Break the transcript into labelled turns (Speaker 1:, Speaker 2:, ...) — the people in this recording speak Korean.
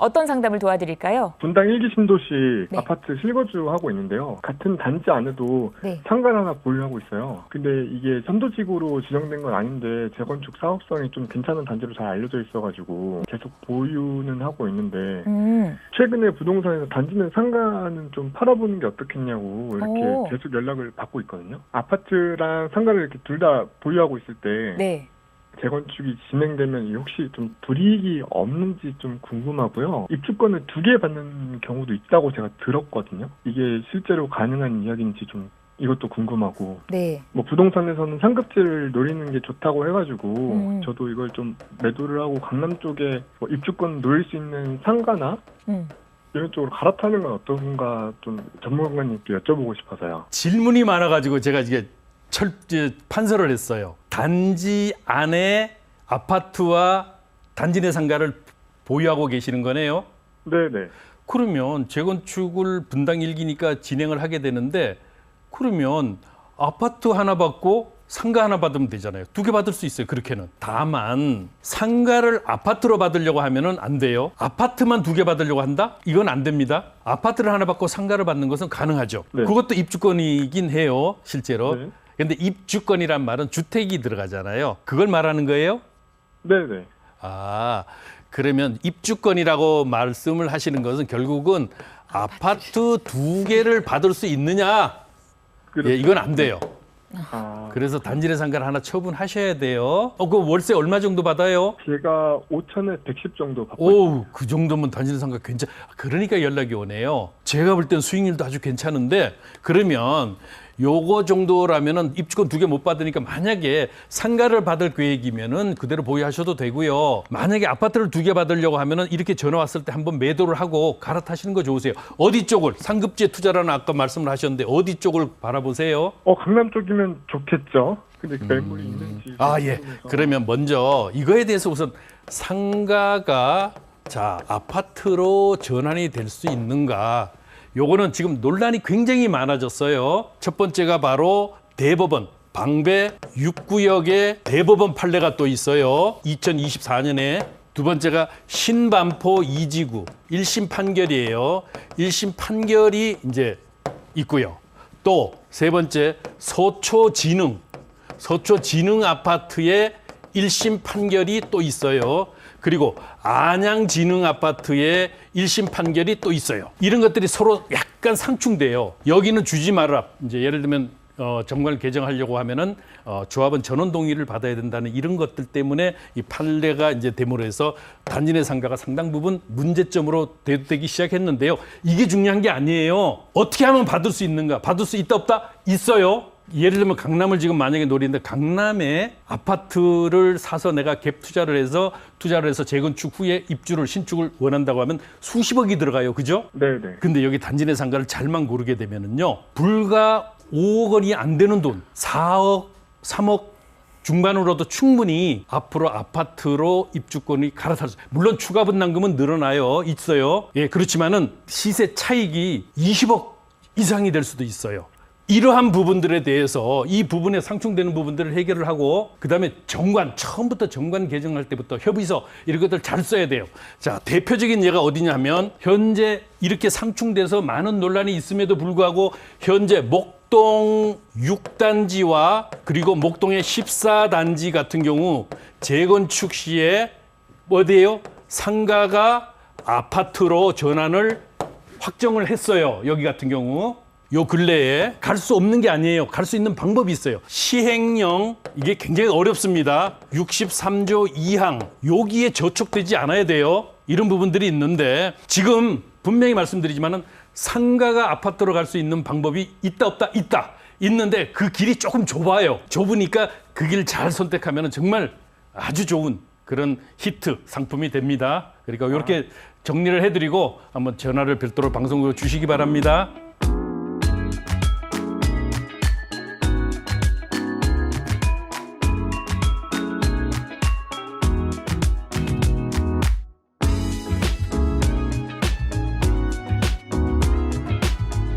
Speaker 1: 어떤 상담을 도와드릴까요?
Speaker 2: 분당 1기 신도시
Speaker 1: 네.
Speaker 2: 아파트 실거주하고 있는데요. 같은 단지 안에도
Speaker 1: 네.
Speaker 2: 상가를 하나 보유하고 있어요. 근데 이게 선도지구로 지정된 건 아닌데 재건축 사업성이 좀 괜찮은 단지로 잘 알려져 있어가지고 계속 보유는 하고 있는데 최근에 부동산에서 단지는 상가는 좀 팔아보는 게 어떻겠냐고 이렇게
Speaker 1: 오.
Speaker 2: 계속 연락을 받고 있거든요. 아파트랑 상가를 이렇게 둘 다 보유하고 있을 때
Speaker 1: 네.
Speaker 2: 재건축이 진행되면 혹시 좀 불이익이 없는지 좀 궁금하고요. 입주권을 2개 받는 경우도 있다고 제가 들었거든요. 이게 실제로 가능한 이야기인지 좀 이것도 궁금하고.
Speaker 1: 네.
Speaker 2: 뭐 부동산에서는 상급지를 노리는 게 좋다고 해가지고 저도 이걸 좀 매도를 하고 강남 쪽에 뭐 입주권 노릴 수 있는 상가나 이런 쪽으로 갈아타는 건 어떤가 좀 전문가님께 여쭤보고 싶어서요.
Speaker 3: 질문이 많아가지고 제가 이게 판서를 했어요. 단지 안에 아파트와 단지 내 상가를 보유하고 계시는 거네요.
Speaker 2: 네네.
Speaker 3: 그러면 재건축을 분당 1기니까 진행을 하게 되는데 그러면 아파트 하나 받고 상가 하나 받으면 되잖아요. 2개 받을 수 있어요. 그렇게는. 다만 상가를 아파트로 받으려고 하면은 안 돼요. 아파트만 2개 받으려고 한다? 이건 안 됩니다. 아파트를 하나 받고 상가를 받는 것은 가능하죠.
Speaker 2: 네.
Speaker 3: 그것도 입주권이긴 해요. 실제로.
Speaker 2: 네.
Speaker 3: 근데 입주권이란 말은 주택이 들어가잖아요. 그걸 말하는 거예요?
Speaker 2: 네네.
Speaker 3: 아, 그러면 입주권이라고 말씀을 하시는 것은 결국은 아파트 2개를 받을 수 있느냐? 예, 이건 안 돼요. 그래서 단지 내 상가를 하나 처분하셔야 돼요. 그 월세 얼마 정도 받아요?
Speaker 2: 제가 5천에 110 정도 받고
Speaker 3: 오, 그 정도면 단지 내 상가 괜찮. 그러니까 연락이 오네요. 제가 볼 땐 수익률도 아주 괜찮은데 그러면 요거 정도라면은 입주권 2개 못 받으니까 만약에 상가를 받을 계획이면은 그대로 보유하셔도 되고요. 만약에 아파트를 2개 받으려고 하면은 이렇게 전화 왔을 때 한번 매도를 하고 갈아타시는 거 좋으세요. 어디 쪽을 상급지에 투자라는 아까 말씀을 하셨는데 어디 쪽을 바라보세요?
Speaker 2: 강남 쪽이면 좋겠죠. 근데 매물이 있는지.
Speaker 3: 예. 그러면 먼저 이거에 대해서 우선 상가가 아파트로 전환이 될 수 있는가? 요거는 지금 논란이 굉장히 많아졌어요. 첫 번째가 바로 대법원 방배 6구역에 대법원 판례가 또 있어요. 2024년에. 두 번째가 신반포 2지구 1심 판결이에요. 1심 판결이 이제 있고요. 또 세 번째 서초진흥 아파트의 1심 판결이 또 있어요. 그리고 안양진흥 아파트의 1심 판결이 또 있어요. 이런 것들이 서로 약간 상충돼요. 여기는 주지 마라. 이제 예를 들면 정관을 개정하려고 하면은 조합은 전원 동의를 받아야 된다는 이런 것들 때문에 이 판례가 이제 됨으로 해서 단지 내 상가가 상당 부분 문제점으로 대두되기 시작했는데요. 이게 중요한 게 아니에요. 어떻게 하면 받을 수 있는가? 받을 수 있다 없다? 있어요. 예를 들면 강남을 지금 만약에 노리는데 강남에 아파트를 사서 내가 갭 투자를 해서 재건축 후에 신축을 원한다고 하면 수십억이 들어가요. 그죠?
Speaker 2: 네네.
Speaker 3: 근데 여기 단지 내 상가를 잘만 고르게 되면은요. 불과 5억 원이 안 되는 돈, 4억, 3억 중반으로도 충분히 앞으로 아파트로 입주권이 갈아탈 수. 물론 추가 분담금은 늘어나요. 있어요. 예, 그렇지만은 시세 차익이 20억 이상이 될 수도 있어요. 이러한 부분들에 대해서 이 부분에 상충되는 부분들을 해결을 하고 그다음에 처음부터 정관 개정할 때부터 협의서 이런 것들 잘 써야 돼요. 자, 대표적인 예가 어디냐면 현재 이렇게 상충돼서 많은 논란이 있음에도 불구하고 현재 목동 6단지와 그리고 목동의 14단지 같은 경우 재건축 시에 어디예요? 상가가 아파트로 전환을 확정을 했어요. 여기 같은 경우. 요 근래에 갈 수 없는 게 아니에요. 갈 수 있는 방법이 있어요. 시행령 이게 굉장히 어렵습니다. 63조 2항 여기에 저촉되지 않아야 돼요. 이런 부분들이 있는데 지금 분명히 말씀드리지만은 상가가 아파트로 갈 수 있는 방법이 있다 없다 있다. 있는데 그 길이 조금 좁아요. 좁으니까 그 길 잘 선택하면 정말 아주 좋은 그런 히트 상품이 됩니다. 그러니까 이렇게 정리를 해드리고 한번 전화를 별도로 방송으로 주시기 바랍니다.